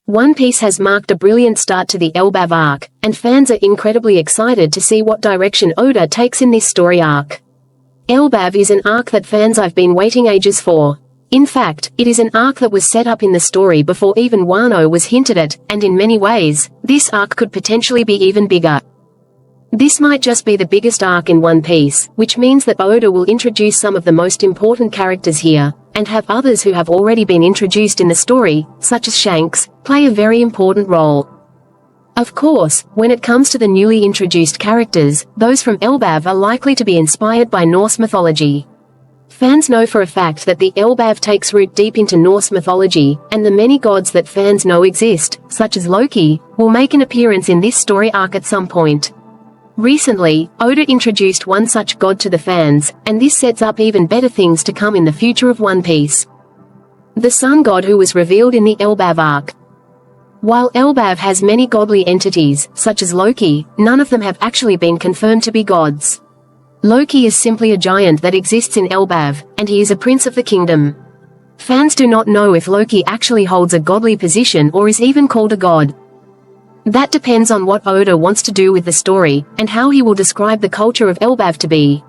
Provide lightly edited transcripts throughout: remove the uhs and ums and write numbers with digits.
One Piece has marked a brilliant start to the Elbaf arc, and fans are incredibly excited to see what direction Oda takes in this story arc. Elbaf is an arc that fans have been waiting ages for. In fact, it is an arc that was set up in the story before even Wano was hinted at, and in many ways, this arc could potentially be even bigger. This might just be the biggest arc in One Piece, which means that Oda will introduce some of the most important characters here, and have others who have already been introduced in the story, such as Shanks, play a very important role. Of course, when it comes to the newly introduced characters, those from Elbaf are likely to be inspired by Norse mythology. Fans know for a fact that the Elbaf takes root deep into Norse mythology, and the many gods that fans know exist, such as Loki, will make an appearance in this story arc at some point. Recently, Oda introduced one such god to the fans, and this sets up even better things to come in the future of One Piece. The sun god who was revealed in the Elbaf arc. While Elbaf has many godly entities, such as Loki, none of them have actually been confirmed to be gods. Loki is simply a giant that exists in Elbaf, and he is a prince of the kingdom. Fans do not know if Loki actually holds a godly position or is even called a god. That depends on what Oda wants to do with the story, and how he will describe the culture of Elbaf to be.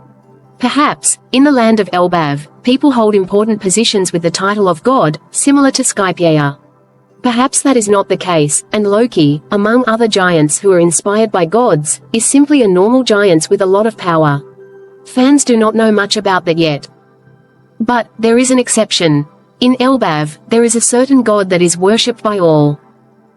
Perhaps, in the land of Elbaf, people hold important positions with the title of god, similar to Skypiea. Perhaps that is not the case, and Loki, among other giants who are inspired by gods, is simply a normal giant with a lot of power. Fans do not know much about that yet. But, there is an exception. In Elbaf, there is a certain god that is worshipped by all.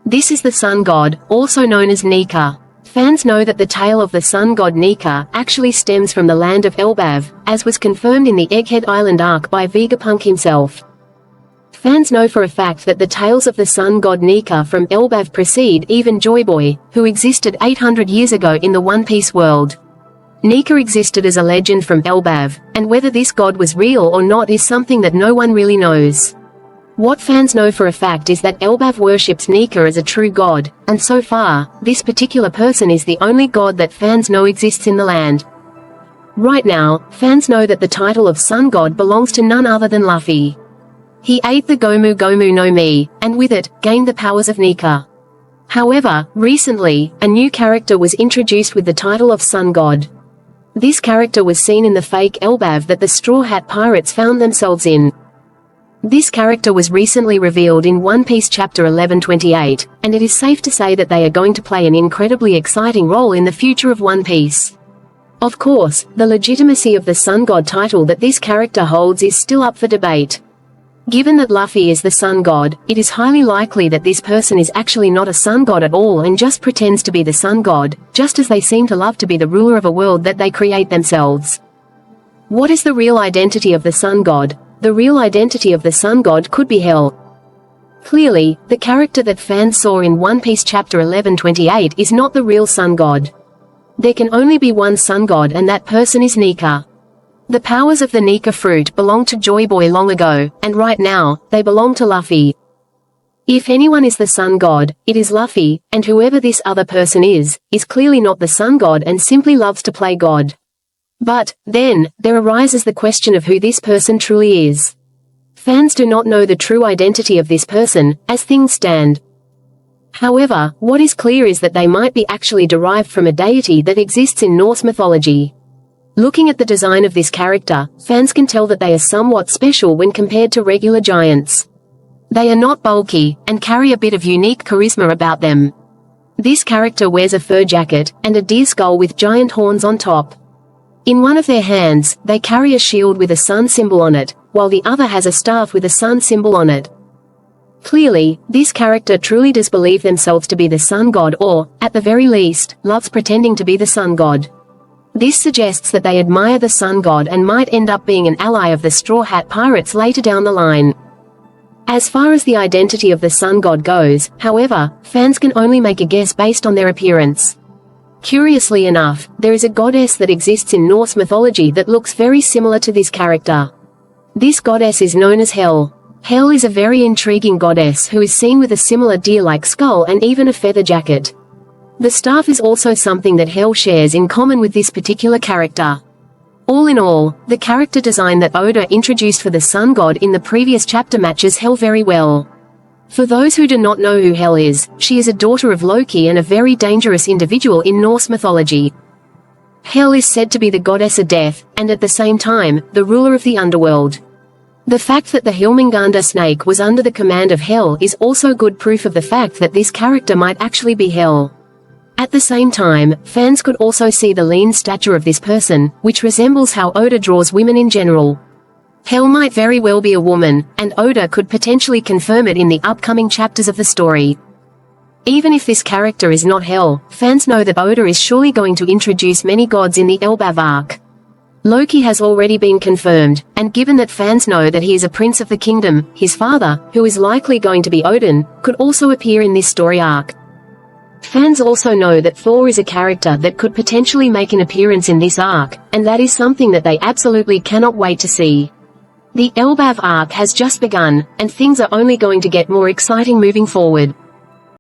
This is the sun god, also known as Nika. Fans know that the tale of the sun god Nika actually stems from the land of Elbaf, as was confirmed in the Egghead Island arc by Vegapunk himself. Fans know for a fact that the tales of the sun god Nika from Elbaf precede even Joy Boy, who existed 800 years ago in the One Piece world. Nika existed as a legend from Elbaf, and whether this god was real or not is something that no one really knows. What fans know for a fact is that Elbaf worships Nika as a true god, and so far, this particular person is the only god that fans know exists in the land. Right now, fans know that the title of Sun God belongs to none other than Luffy. He ate the Gomu Gomu no Mi, and with it, gained the powers of Nika. However, recently, a new character was introduced with the title of Sun God. This character was seen in the fake Elbaf that the Straw Hat Pirates found themselves in. This character was recently revealed in One Piece Chapter 1128, and it is safe to say that they are going to play an incredibly exciting role in the future of One Piece. Of course, the legitimacy of the Sun God title that this character holds is still up for debate. Given that Luffy is the Sun God, it is highly likely that this person is actually not a Sun God at all and just pretends to be the Sun God, just as they seem to love to be the ruler of a world that they create themselves. What is the real identity of the Sun God? The real identity of the Sun God could be Hell. Clearly, the character that fans saw in One Piece Chapter 1128 is not the real Sun God. There can only be one Sun God, and that person is Nika. The powers of the Nika fruit belonged to Joy Boy long ago, and right now, they belong to Luffy. If anyone is the Sun God, it is Luffy, and whoever this other person is clearly not the Sun God and simply loves to play God. But, then, there arises the question of who this person truly is. Fans do not know the true identity of this person, as things stand. However, what is clear is that they might be actually derived from a deity that exists in Norse mythology. Looking at the design of this character, fans can tell that they are somewhat special when compared to regular giants. They are not bulky, and carry a bit of unique charisma about them. This character wears a fur jacket, and a deer skull with giant horns on top. In one of their hands, they carry a shield with a sun symbol on it, while the other has a staff with a sun symbol on it. Clearly, this character truly does believe themselves to be the Sun God or, at the very least, loves pretending to be the Sun God. This suggests that they admire the Sun God and might end up being an ally of the Straw Hat Pirates later down the line. As far as the identity of the Sun God goes, however, fans can only make a guess based on their appearance. Curiously enough, there is a goddess that exists in Norse mythology that looks very similar to this character. This goddess is known as Hel. Hel is a very intriguing goddess who is seen with a similar deer-like skull and even a feather jacket. The staff is also something that Hel shares in common with this particular character. All in all, the character design that Oda introduced for the Sun God in the previous chapter matches Hel very well. For those who do not know who Hel is, she is a daughter of Loki and a very dangerous individual in Norse mythology. Hel is said to be the goddess of death, and at the same time, the ruler of the underworld. The fact that the Hilminganda snake was under the command of Hel is also good proof of the fact that this character might actually be Hel. At the same time, fans could also see the lean stature of this person, which resembles how Oda draws women in general. Hel might very well be a woman, and Oda could potentially confirm it in the upcoming chapters of the story. Even if this character is not Hel, fans know that Oda is surely going to introduce many gods in the Elbaf arc. Loki has already been confirmed, and given that fans know that he is a prince of the kingdom, his father, who is likely going to be Odin, could also appear in this story arc. Fans also know that Thor is a character that could potentially make an appearance in this arc, and that is something that they absolutely cannot wait to see. The Elbaf arc has just begun, and things are only going to get more exciting moving forward.